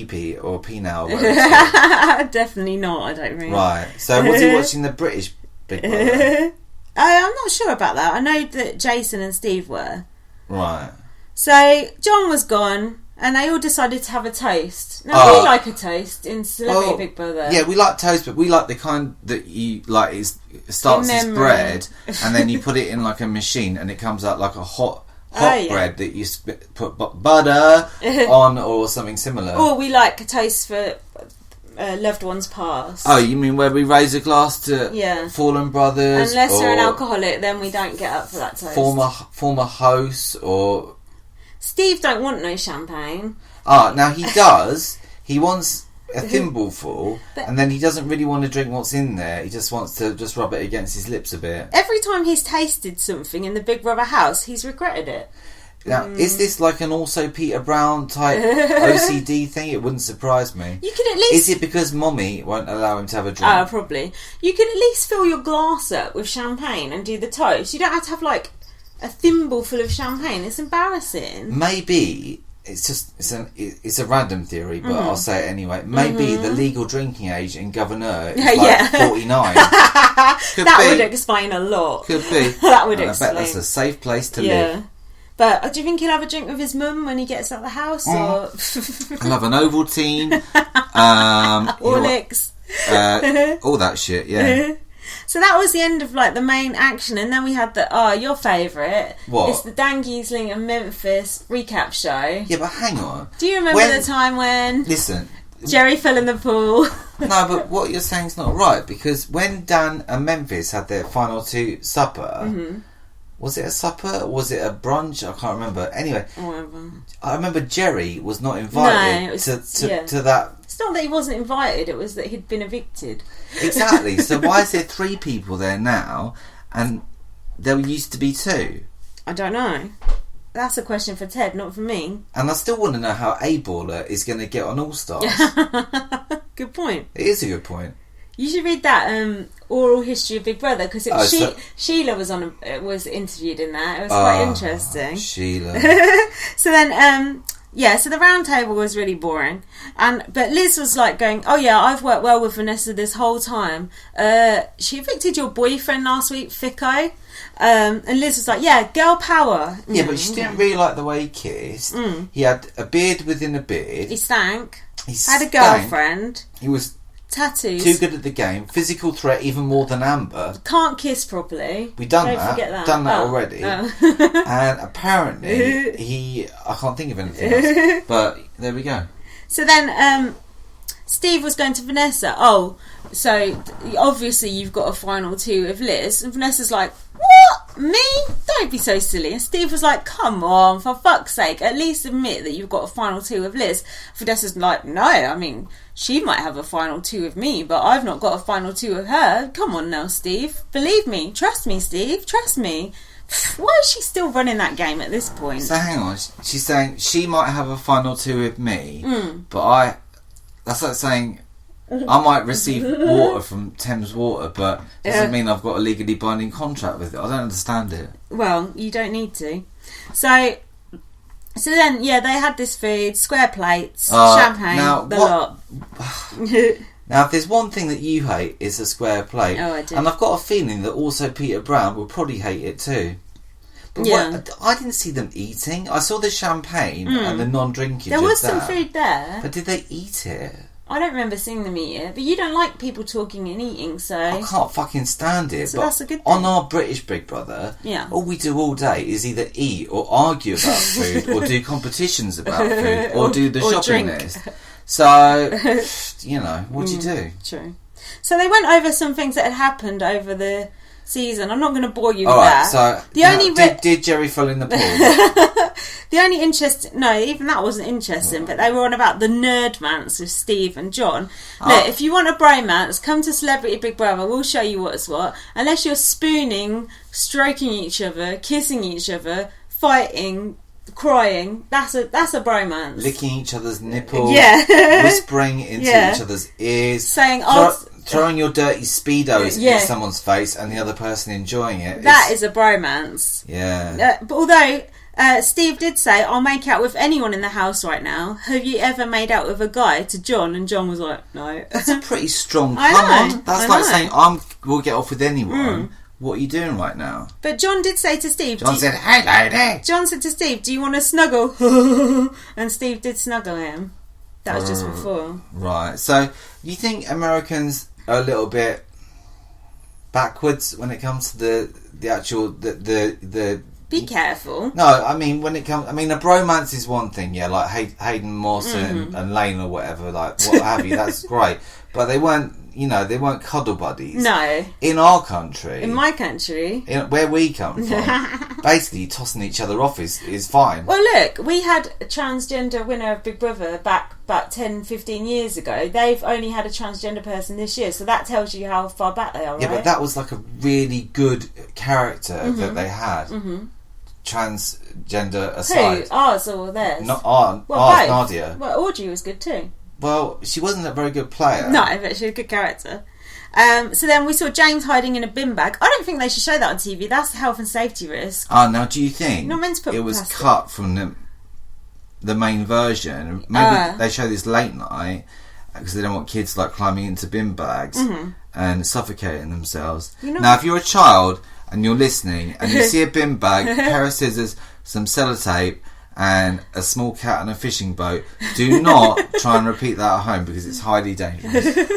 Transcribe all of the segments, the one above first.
pee-pee or penile. Definitely not, I don't think. Right. So was he watching the British Big Brother? I'm not sure about that. I know that Jason and Steve were. Right. So John was gone, and they all decided to have a toast. Now, we like a toast in Celebrity Big Brother. Yeah, we like toast, but we like the kind that you like. It starts as bread, and then you put it in like a machine, and it comes out like a hot bread that you put butter on, or something similar. Or we like a toast for loved ones past. Oh, you mean where we raise a glass to fallen brothers? Unless they're an alcoholic, then we don't get up for that toast. Former hosts or... Steve don't want no champagne. Now he does. He wants a thimbleful, and then he doesn't really want to drink what's in there. He just wants to just rub it against his lips a bit. Every time he's tasted something in the Big Brother house, he's regretted it. Now, is this like an also Peter Brown type OCD thing? It wouldn't surprise me. You could at least... Is it because Mommy won't allow him to have a drink? Probably. You could at least fill your glass up with champagne and do the toast. You don't have to have like a thimble full of champagne. It's embarrassing. Maybe it's a random theory, but I'll say it anyway. Maybe the legal drinking age in Governor is like 49. That would explain a lot. Could be. That would explain. I bet that's a safe place to live. But do you think he'll have a drink with his mum when he gets out of the house? Or he'll have an Ovaltine, Horlicks, all that shit. Yeah. So that was the end of like the main action, and then we had your favourite. What? It's the Dan Giesling and Memphis recap show. Yeah, but hang on. Do you remember the time when? Listen. Jerry fell in the pool. No, but what you're saying is not right, because when Dan and Memphis had their final two supper. Was it a supper or was it a brunch? I can't remember. Anyway, I remember Jerry was not invited to that. It's not that he wasn't invited, it was that he'd been evicted. Exactly. So why is there 3 people there now and there used to be 2? I don't know. That's a question for Ted, not for me. And I still want to know how A-Baller is going to get on All Stars. Good point. It is a good point. You should read that oral history of Big Brother, because Sheila was interviewed in that. It was quite interesting. Sheila. So then, so the round table was really boring, but Liz was like going, "Oh yeah, I've worked well with Vanessa this whole time. She evicted your boyfriend last week, Fico." And Liz was like, "Yeah, girl power." Yeah, but she didn't really like the way he kissed. He had a beard within a beard. He stank. He had a girlfriend. He was tattoos. Too good at the game. Physical threat even more than Amber. Can't kiss properly. We done Don't that. forget that. Done that already. And apparently I can't think of anything else. But there we go. So then Steve was going to Vanessa. Oh, so obviously you've got a final 2 of Liz. And Vanessa's like, "What? Me? Don't be so silly." And Steve was like, "Come on, for fuck's sake, at least admit that you've got a final 2 of Liz." Vanessa's like, "No, I mean, she might have a final 2 of me, but I've not got a final 2 of her. Come on now, Steve. Believe me. Trust me, Steve. Trust me." Why is she still running that game at this point? So hang on. She's saying she might have a final 2 with me, but that's like saying I might receive water from Thames Water, but doesn't mean I've got a legally binding contract with it. I don't understand it. Well, you don't need to. So then, they had this food, square plates, champagne, lot. Now, if there's one thing that you hate, it's a square plate. Oh, I do. And I've got a feeling that also Peter Brown will probably hate it too. But I didn't see them eating. I saw the champagne and the non-drinking. There was some food there. But did they eat it? I don't remember seeing them eat it. But you don't like people talking and eating, so... I can't fucking stand it. So that's a good thing. On our British Big Brother, all we do all day is either eat or argue about food or do competitions about food or do the shopping list. So, what do you do? True. So they went over some things that had happened over the season. I'm not going to bore you with that. So did Jerry fall in the pool? The only even that wasn't interesting, but they were on about the nerdmance with Steve and John. Look, if you want a bromance, come to Celebrity Big Brother. We'll show you what's what. Unless you're spooning, stroking each other, kissing each other, fighting, crying, that's a bromance. Licking each other's nipples, whispering into each other's ears, saying throwing your dirty Speedos in someone's face and the other person enjoying it. That is a bromance. Yeah. But although Steve did say, I'll make out with anyone in the house right now. Have you ever made out with a guy? To John, and John was like, no. That's a pretty strong I know. That's like saying, we'll get off with anyone. What are you doing right now? But John did say to Steve... John said, hey, lady. John said to Steve, do you want to snuggle? And Steve did snuggle him. That was just before. Right. So, you think Americans are a little bit backwards when it comes to the actual... the Be careful. No, I mean, when it comes... I mean, a bromance is one thing, yeah, like Hayden Moss and Lane or whatever, like, what have you, that's great. But they weren't, they weren't cuddle buddies. No. In our country... In my country... where we come from, basically tossing each other off is fine. Well, look, we had a transgender winner of Big Brother back about 10, 15 years ago. They've only had a transgender person this year, so that tells you how far back they are, right? Yeah, but that was like a really good character that they had. Transgender aside. Who? Ours or theirs? Not ours, both. Nadia. Well, Audrey was good too. Well, she wasn't a very good player. No, but she was a good character. So then we saw James hiding in a bin bag. I don't think they should show that on TV. That's a health and safety risk. Oh, now do you think You're not meant to put it was plastic. cut from the main version? Maybe they show this late night because they don't want kids like climbing into bin bags and suffocating themselves. Now, if you're a child and you're listening and you see a bin bag, a pair of scissors, some sellotape, and a small cat on a fishing boat, do not try and repeat that at home because it's highly dangerous.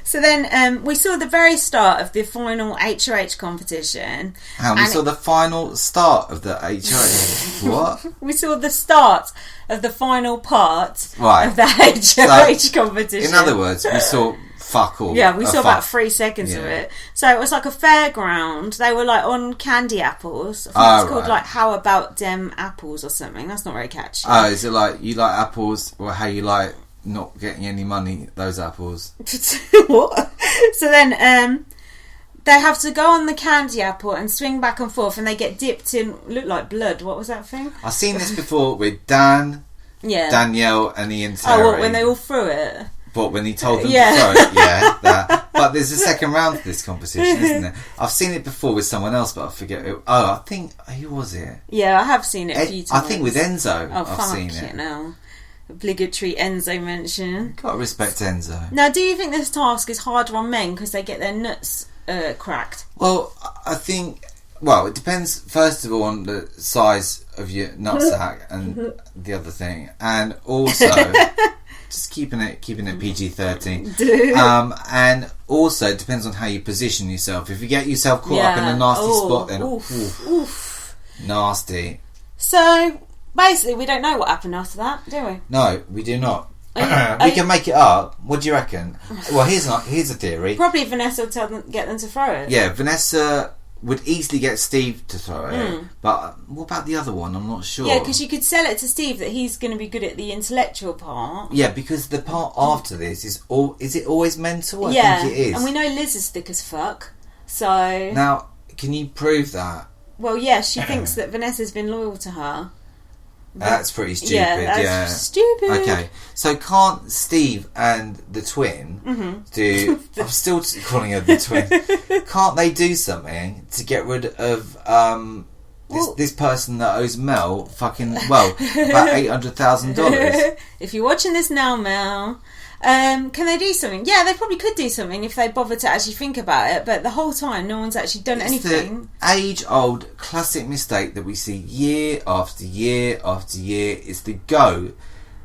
So then we saw the very start of the final HOH competition. We saw the final start of the HOH. What? We saw the start of the final part of the HOH competition. In other words, we saw fuck all. Yeah, we saw about 3 seconds of it. So it was like a fairground. They were like on candy apples. I think it's called like How About Dem Apples or something. That's not very catchy. Oh, is it like you like apples or how you like not getting any money, those apples? What? So then they have to go on the candy apple and swing back and forth, and they get dipped in, look like blood. What was that thing? I've seen this before with Dan, Danielle and Ian Terry. Oh, what, when they all threw it? But when he told them to throw it, that. But there's a second round to this competition, isn't there? I've seen it before with someone else, but I forget who. Oh, I think, who was it? Yeah, I have seen it a few times. I think with Enzo, I've seen it. Now. Obligatory Enzo mention. Gotta respect Enzo. Now, do you think this task is harder on men because they get their nuts cracked? Well, I think... Well, it depends, first of all, on the size of your nutsack and the other thing. And also... Just keeping it PG-13. And also it depends on how you position yourself. If you get yourself caught up in a nasty spot, then oof. Nasty. So basically, we don't know what happened after that, do we? No, we do not. We can make it up. What do you reckon? Well, here's a theory. Probably Vanessa will get them to throw it. Yeah, Vanessa would easily get Steve to throw it, but what about the other one? I'm not sure. Yeah, because you could sell it to Steve that he's going to be good at the intellectual part. Yeah, because the part after this is it always mental? I think it is. And we know Liz is thick as fuck. So now, can you prove that? Well, yeah, she thinks that Vanessa's been loyal to her. That's pretty stupid. Yeah, that's stupid. Okay, so can't Steve and the twin do... I'm still calling her the twin. Can't they do something to get rid of this person that owes Mel about $800,000? If you're watching this now, Mel... can they do something? Yeah, they probably could do something if they bother to actually think about it, but the whole time no one's actually done anything. The age-old classic mistake that we see year after year after year is the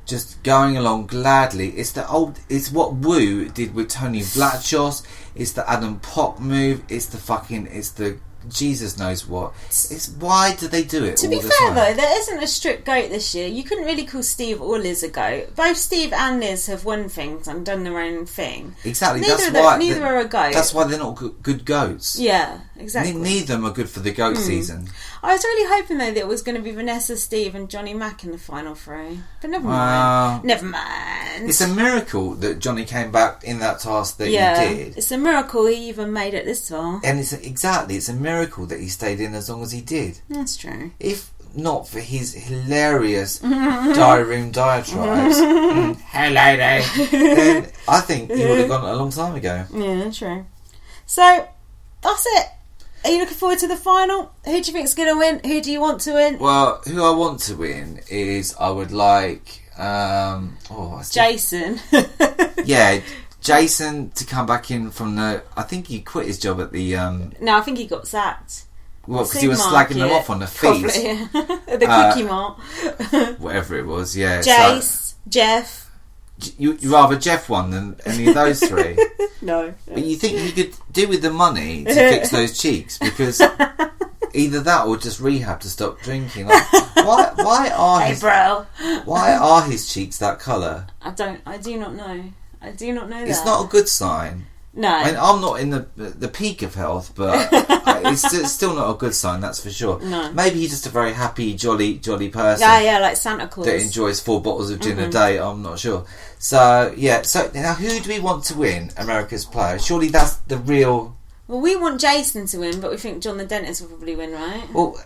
just going along gladly. It's what Wu did with Tony Blatchos. It's the Adam Pop move. It's the Jesus knows what. It's why do they do it? To be fair though, there isn't a strict goat this year. You couldn't really call Steve or Liz a goat. Both Steve and Liz have won things and done their own thing. Exactly. Neither are a goat. That's why they're not good goats. Yeah, exactly. Neither of them are good for the goat season. I was really hoping though that it was going to be Vanessa, Steve, and Johnny Mac in the final three, but never mind. Never mind. It's a miracle that Johnny came back in that task that he did. It's a miracle he even made it this far. And it's a miracle that he stayed in as long as he did. That's true. If not for his hilarious diary room diatribes, hello there, then I think he would have gone a long time ago. Yeah, true. So that's it. Are you looking forward to the final? Who do you think's going to win? Who do you want to win? Well, who I want to win is I would like... Jason. Yeah, Jason to come back in from the... I think he quit his job at the... No, I think he got sacked. Well, because he was slagging them off on the fees. Probably, yeah. The Quickie Mart. Whatever it was, yeah. Jace, Jeff. You rather Jeff won than any of those three? No. But you think you could do with the money to fix those cheeks? Because either that or just rehab to stop drinking. Like, why are why are his cheeks that colour? I do not know. I do not know that. It's not a good sign. No. I mean, I'm not in the peak of health, but it's still not a good sign, that's for sure. No. Maybe he's just a very happy, jolly person. Yeah, like Santa Claus. That enjoys 4 bottles of gin a day, I'm not sure. So, yeah, so now who do we want to win America's Player? Surely that's the real... Well, we want Jason to win, but we think John the Dentist will probably win, right? Well,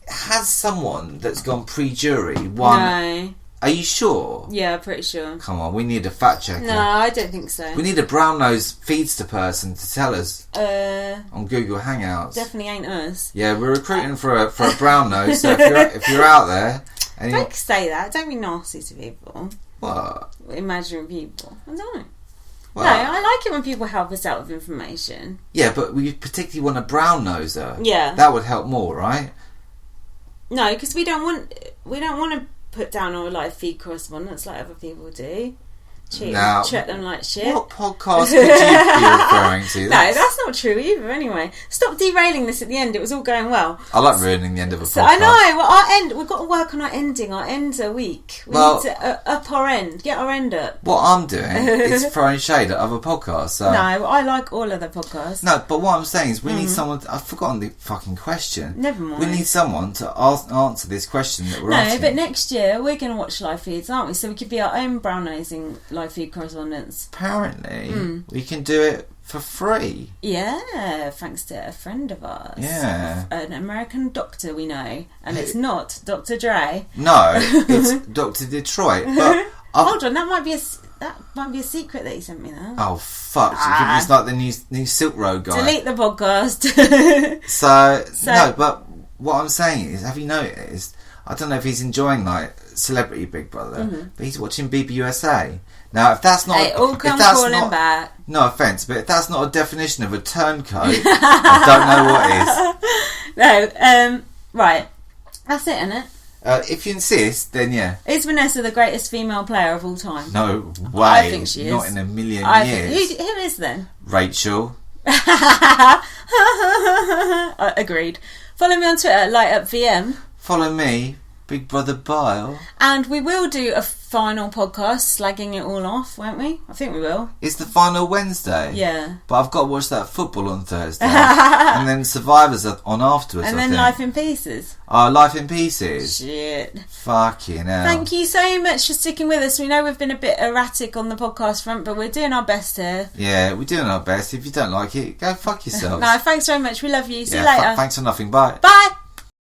has someone that's gone pre-jury won... No. Are you sure? Yeah, pretty sure. Come on, we need a fact checker. No, I don't think so. We need a brown-nosed feedster person to tell us on Google Hangouts. Definitely ain't us. Yeah, we're recruiting for a brown nose. So if you're out there, don't say that. Don't be nasty to people. What? Imaginary people. I don't know. Well, no, I like it when people help us out with information. Yeah, but we particularly want a brown noser. Yeah, that would help more, right? No, because we don't want to put down our live feed correspondence like other people do. Now, treat them like shit. What podcast could you be referring to? No, that's not true either. Anyway, stop derailing this at the end. It was all going well. I like ruining the end of a podcast. I know. Well, we've got to work on our ending. Our end's a week. We need to up our end. Get our end up. What I'm doing is throwing shade at other podcasts. So. No, I like all other podcasts. No, but what I'm saying is we need someone... I've forgotten the fucking question. Never mind. We need someone to answer this question that we're asking. No, but next year we're going to watch live feeds, aren't we? So we could be our own brown-nosing live feed correspondents. Apparently, we can do it for free. Yeah, thanks to a friend of ours. Yeah. An American doctor we know. And it's not Dr. Dre. No, it's Dr. Detroit. But hold on, that might be a secret that he sent me now. Oh, fuck. He's like the new Silk Road guy. Delete the podcast. so, no, but what I'm saying is, have you noticed, I don't know if he's enjoying, like, Celebrity Big Brother, but he's watching BB17. Now, if that's not... Hey, all come calling back. No offence, but if that's not a definition of a turncoat, I don't know what is. No, right. That's it, isn't it? If you insist, then yeah. Is Vanessa the greatest female player of all time? No way. I think she is. Not in a million years. Who is then? Rachel. Agreed. Follow me on Twitter, LightUpVM. Follow me, Big Brother Bile. And we will do a final podcast slagging it all off, won't we? I think we will. It's the final Wednesday. Yeah. But I've got to watch that football on Thursday. And then Survivors are on afterwards, and then Life in Pieces. Life in Pieces. Shit. Fucking hell. Thank you so much for sticking with us. We know we've been a bit erratic on the podcast front, but we're doing our best here. Yeah, we're doing our best. If you don't like it, go fuck yourself. No, thanks very much. We love you. See you later. Thanks for nothing. Bye. Bye.